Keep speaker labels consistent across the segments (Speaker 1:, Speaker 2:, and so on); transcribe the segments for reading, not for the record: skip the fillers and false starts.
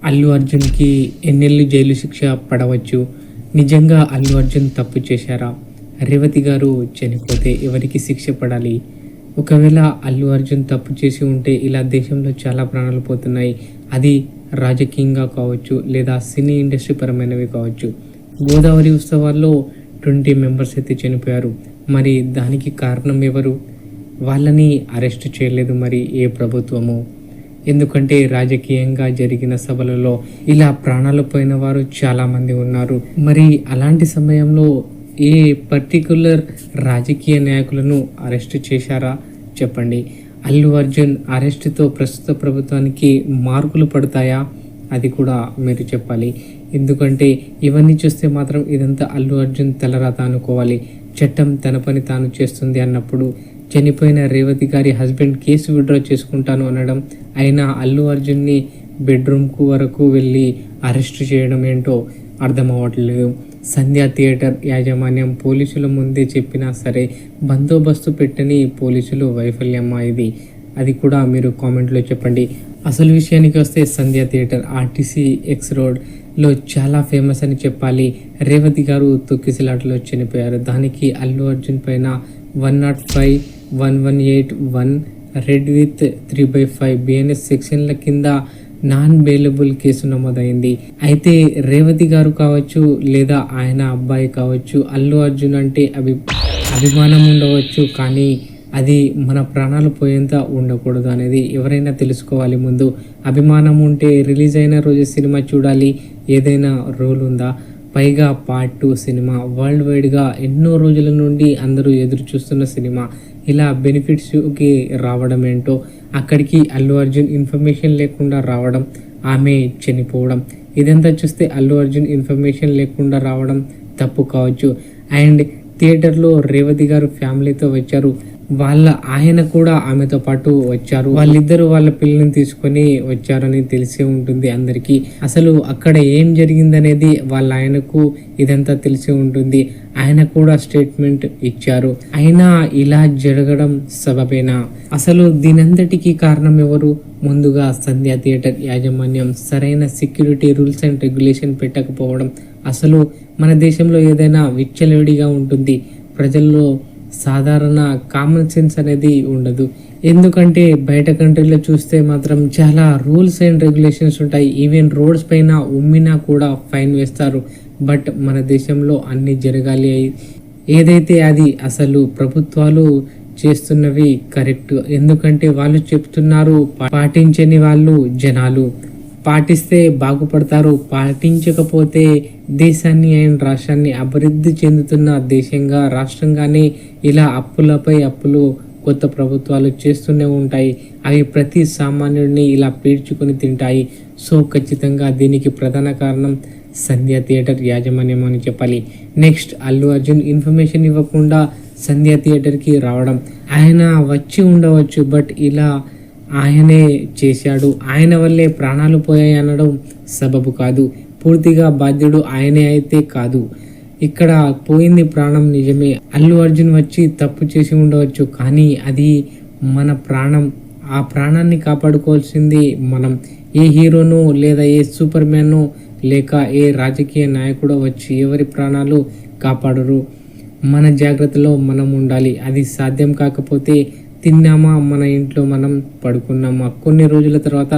Speaker 1: అల్లు అర్జున్కి ఎన్నెళ్ళు జైలు శిక్ష పడవచ్చు? నిజంగా అల్లు అర్జున్ తప్పు చేశారా? రేవతి గారు చనిపోతే ఎవరికి శిక్ష పడాలి? ఒకవేళ అల్లు అర్జున్ తప్పు చేసి ఉంటే ఇలా దేశంలో చాలా ప్రాణాలు పోతున్నాయి. అది రాజకీయంగా కావచ్చు లేదా సినీ ఇండస్ట్రీ పరమైనవి కావచ్చు. గోదావరి ఉత్సవాల్లో 20 మెంబర్స్ అయితే చనిపోయారు. మరి దానికి కారణం ఎవరు? వాళ్ళని అరెస్ట్ చేయలేదు మరి ఏ ప్రభుత్వము? ఎందుకంటే రాజకీయంగా జరిగిన సభలలో ఇలా ప్రాణాలు పోయిన వారు చాలామంది ఉన్నారు. మరి అలాంటి సమయంలో ఏ పర్టికులర్ రాజకీయ నాయకులను అరెస్ట్ చేశారా చెప్పండి. అల్లు అర్జున్ అరెస్టుతో ప్రస్తుత ప్రభుత్వానికి మార్కులు పడతాయా? అది కూడా మీరు చెప్పాలి. ఎందుకంటే ఇవన్నీ చూస్తే మాత్రం ఇదంతా అల్లు అర్జున్ తలరాత అనుకోవాలి. చట్టం తన పని తాను చేస్తుంది అన్నప్పుడు చనిపోయిన రేవతి గారి హస్బెండ్ కేసు విత్డ్రా చేసుకుంటాను అనడం, అయినా అల్లు అర్జున్ని బెడ్రూమ్కు వరకు వెళ్ళి అరెస్ట్ చేయడం ఏంటో అర్థం అవ్వట్లేదు. సంధ్య థియేటర్ యాజమాన్యం పోలీసుల ముందే చెప్పినా సరే బందోబస్తు పెట్టని పోలీసులు వైఫల్యమా ఇది? అది కూడా మీరు కామెంట్లో చెప్పండి. అసలు విషయానికి వస్తే సంధ్య థియేటర్ ఆర్టీసీ ఎక్స్ రోడ్లో చాలా ఫేమస్ అని చెప్పాలి. రేవతి గారు తొక్కిసలాటలో చనిపోయారు. దానికి అల్లు అర్జున్ పైన 105, 1181 రెడ్ విత్ 3/5 బిఎన్ఎస్ సెక్షన్ల కింద నాన్ బెయిలబుల్ కేసు నమోదైంది. అయితే రేవతి గారు కావచ్చు లేదా ఆయన అబ్బాయి కావచ్చు, అల్లు అర్జున్ అంటే అభిమానం ఉండవచ్చు, కానీ అది మన ప్రాణాలు పోయేంత ఉండకూడదు అనేది ఎవరైనా తెలుసుకోవాలి. ముందు అభిమానం ఉంటే రిలీజ్ అయిన రోజు సినిమా చూడాలి. ఏదైనా రూల్ ఉందా? పైగా పార్ట్ 2 సినిమా వరల్డ్ వైడ్గా ఎన్నో రోజుల నుండి అందరూ ఎదురు చూస్తున్న సినిమా ఇలా బెనిఫిట్స్కి రావడం ఏంటో, అక్కడికి అల్లు అర్జున్ ఇన్ఫర్మేషన్ లేకుండా రావడం, ఆమె చనిపోవడం, ఇదంతా చూస్తే అల్లు అర్జున్ ఇన్ఫర్మేషన్ లేకుండా రావడం తప్పు కావచ్చు. అండ్ థియేటర్లో రేవతి గారు ఫ్యామిలీతో వచ్చారు. ఆయన కూడా ఆమెతో పాటు వచ్చారు. వాళ్ళిద్దరూ వాళ్ళ పిల్లల్ని తీసుకొని వచ్చారని తెలిసే ఉంటుంది అందరికీ. అసలు అక్కడ ఏం జరిగిందనేది వాళ్ళ ఆయనకు ఇదంతా తెలిసే ఉంటుంది. ఆయన కూడా స్టేట్మెంట్ ఇచ్చారు. అయినా ఇలా జరగడం సబబేనా? అసలు దీనంతటికీ కారణం ఎవరు? ముందుగా సంధ్య థియేటర్ యాజమాన్యం సరైన సెక్యూరిటీ రూల్స్ అండ్ రెగ్యులేషన్ పెట్టకపోవడం. అసలు మన దేశంలో ఏదైనా విచ్చలవిడిగా ఉంటుంది, ప్రజల్లో సాధారణ కామన్ సెన్స్ అనేది ఉండదు. ఎందుకంటే బయట కంట్రీలో చూస్తే మాత్రం చాలా రూల్స్ అండ్ రెగ్యులేషన్స్ ఉంటాయి. ఈవెన్ రోడ్స్ పైన ఉమ్మినా కూడా ఫైన్ వేస్తారు. బట్ మన దేశంలో అన్ని జరగాలి ఏదైతే అది అసలు ప్రభుత్వాలు చేస్తున్నవి కరెక్ట్. ఎందుకంటే వాళ్ళు చెప్తున్నారు, పాటించని వాళ్ళు జనాలు, పాటిస్తే బాగుపడతారు, పాటించకపోతే దేశాన్ని అండ్ రాష్ట్రాన్ని అభివృద్ధి చెందుతున్న దేశంగా రాష్ట్రంగానే ఇలా అప్పులపై అప్పులు కొత్త ప్రభుత్వాలు చేస్తూనే ఉంటాయి. అవి ప్రతి సామాన్యుడిని ఇలా పీడ్చుకొని తింటాయి. సో ఖచ్చితంగా దీనికి ప్రధాన కారణం సంధ్య థియేటర్ యాజమాన్యం అని చెప్పాలి. నెక్స్ట్, అల్లు అర్జున్ ఇన్ఫర్మేషన్ ఇవ్వకుండా సంధ్య థియేటర్కి రావడం. ఆయన వచ్చి ఉండవచ్చు, బట్ ఇలా ఆయనే చేశాడు, ఆయన వల్లే ప్రాణాలు పోయాయి అనడం సబబు కాదు. పూర్తిగా బాధ్యుడు ఆయనే అయితే కాదు. ఇక్కడ పోయింది ప్రాణం నిజమే. అల్లు అర్జున్ వచ్చి తప్పు చేసి ఉండవచ్చు, కానీ అది మన ప్రాణం. ఆ ప్రాణాన్ని కాపాడుకోవాల్సింది మనం. ఏ హీరోనో లేదా ఏ సూపర్ మ్యానో లేక ఏ రాజకీయ నాయకుడో వచ్చి ఎవరి ప్రాణాలు కాపాడరు. మన జాగ్రత్తలో మనం ఉండాలి. అది సాధ్యం కాకపోతే తిన్నామా, మన ఇంట్లో మనం పడుకున్నామా, కొన్ని రోజుల తర్వాత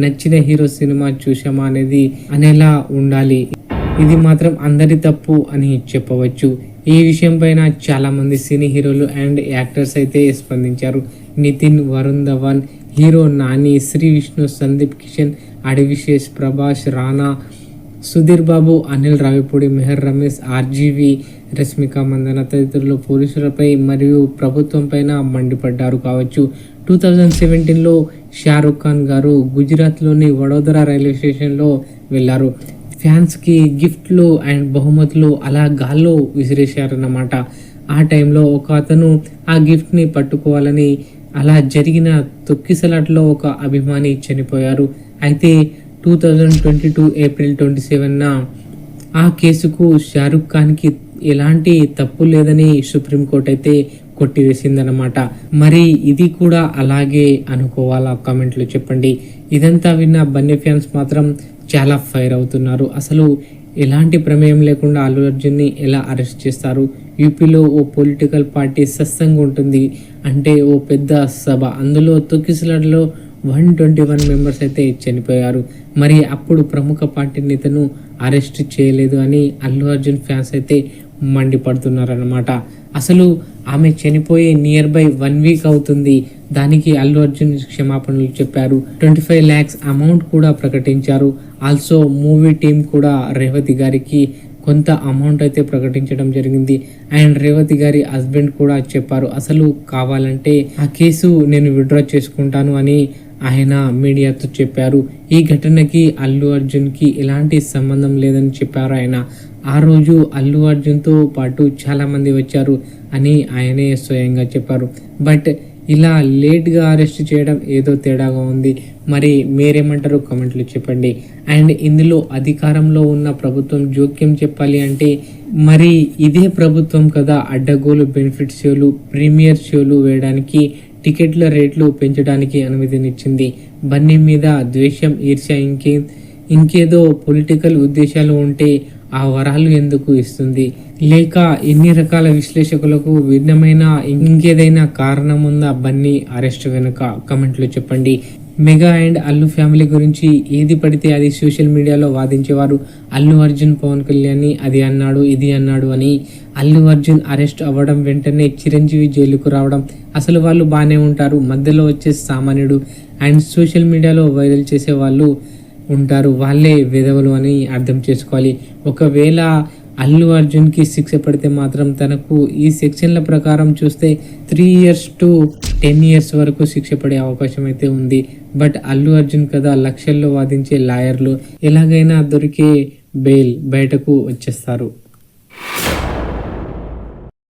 Speaker 1: నచ్చిన హీరో సినిమా చూసామా అనేది అనేలా ఉండాలి. ఇది మాత్రం అందరి తప్పు అని చెప్పవచ్చు. ఈ విషయం పైన చాలా మంది సినీ హీరోలు అండ్ యాక్టర్స్ అయితే స్పందించారు. నితిన్, వరుణ్ ధవన్, హీరో నాని, శ్రీ విష్ణు, సందీప్ కిషన్, అడివిశేష్, ప్రభాస్, రానా, సుధీర్ బాబు, అనిల్ రావిపూడి, మెహర్ రమేష్, ఆర్జీవి, రష్మిక మందన తదితరులు పోలీసులపై మరియు ప్రభుత్వం పైన మండిపడ్డారు కావచ్చు. 2017లో షారుఖ్ ఖాన్ గారు గుజరాత్లోని వడోదరా రైల్వే స్టేషన్లో వెళ్ళారు. ఫ్యాన్స్కి గిఫ్ట్లు అండ్ బహుమతులు అలా గాల్లో విసిరేశారన్నమాట. ఆ టైంలో ఒక అతను ఆ గిఫ్ట్ని పట్టుకోవాలని అలా జరిగిన తొక్కిసలాట్లో ఒక అభిమాని చనిపోయారు. అయితే 2022 ఏప్రిల్ 27న ఆ కేసుకు షారుఖ్ ఖాన్కి ఎలాంటి తప్పు లేదని సుప్రీంకోర్టు అయితే కొట్టివేసిందనమాట. మరి ఇది కూడా అలాగే అనుకోవాలా? కామెంట్లో చెప్పండి. ఇదంతా విన్న బన్నీ ఫ్యాన్స్ మాత్రం చాలా ఫైర్ అవుతున్నారు. అసలు ఎలాంటి ప్రమేయం లేకుండా అల్లు అర్జున్ని ఎలా అరెస్ట్ చేస్తారు? యూపీలో ఓ పొలిటికల్ పార్టీ సత్సంగ్ ఉంటుంది అంటే ఓ పెద్ద సభ, అందులో తొక్కిసలాటలో 121 మెంబర్స్ అయితే చనిపోయారు. మరి అప్పుడు ప్రముఖ పార్టీ నేతను అరెస్ట్ చేయలేదు అని అల్లు అర్జున్ ఫ్యాన్స్ అయితే మండిపడుతున్నారన్నమాట. అసలు ఆమె చనిపోయి నియర్ బై 1 వీక్ అవుతుంది. దానికి అల్లు అర్జున్ క్షమాపణలు చెప్పారు. 25 lakhs అమౌంట్ కూడా ప్రకటించారు. ఆల్సో మూవీ టీం కూడా రేవతి గారికి కొంత అమౌంట్ అయితే ప్రకటించడం జరిగింది. అండ్ రేవతి గారి హస్బెండ్ కూడా చెప్పారు, అసలు కావాలంటే ఆ కేసు నేను విత్డ్రా చేసుకుంటాను అని ఆయన మీడియాతో చెప్పారు. ఈ ఘటనకి అల్లు అర్జున్కి ఎలాంటి సంబంధం లేదని చెప్పారు ఆయన. ఆ రోజు అల్లు అర్జున్తో పాటు చాలా మంది వచ్చారు అని ఆయనే స్వయంగా చెప్పారు. బట్ ఇలా లేట్గా అరెస్ట్ చేయడం ఏదో తేడాగా ఉంది. మరి మీరేమంటారు కామెంట్లు చెప్పండి. అండ్ ఇందులో అధికారంలో ఉన్న ప్రభుత్వం జోక్యం చెప్పాలి అంటే మరి ఇదే ప్రభుత్వం కదా అడ్డగోలు బెనిఫిట్ షోలు, ప్రీమియర్ షోలు వేయడానికి, టికెట్ల రేట్లు పెంచడానికి అనుమతినిచ్చింది. బన్నీ మీద ద్వేషం, ఈర్ష్య, ఇంకేదో పొలిటికల్ ఉద్దేశాలు ఉంటే ఆ వరాలు ఎందుకు ఇస్తుంది? లేక ఎన్ని రకాల విశ్లేషకులకు భిన్నమైన ఇంకేదైనా కారణం ఉందా బన్నీ అరెస్ట్ వెనుక? కమెంట్లో చెప్పండి. మెగా అండ్ అల్లు ఫ్యామిలీ గురించి ఏది పడితే అది సోషల్ మీడియాలో వాదించేవారు. అల్లు అర్జున్ పవన్ కళ్యాణ్ అది అన్నాడు, ఇది అన్నాడు అని. అల్లు అర్జున్ అరెస్ట్ అవ్వడం, వెంటనే చిరంజీవి జైలుకు రావడం, అసలు వాళ్ళు బాగానే ఉంటారు, మధ్యలో వచ్చే సామాన్యుడు అండ్ సోషల్ మీడియాలో వైరల్ చేసే వాళ్ళు ఉంటారు, వాళ్ళే విధవలు అని అర్థం చేసుకోవాలి. ఒకవేళ అల్లు అర్జున్కి శిక్ష పడితే మాత్రం తనకు ఈ సెక్షన్ల ప్రకారం చూస్తే 3 years to 10 years వరకు శిక్ష పడే అవకాశం అయితే ఉంది. బట్ అల్లు అర్జున్ కదా లక్షల్లో వాదించే లాయర్లు, ఎలాగైనా దొరికే బెయిల్ బయటకు వచ్చేస్తారు.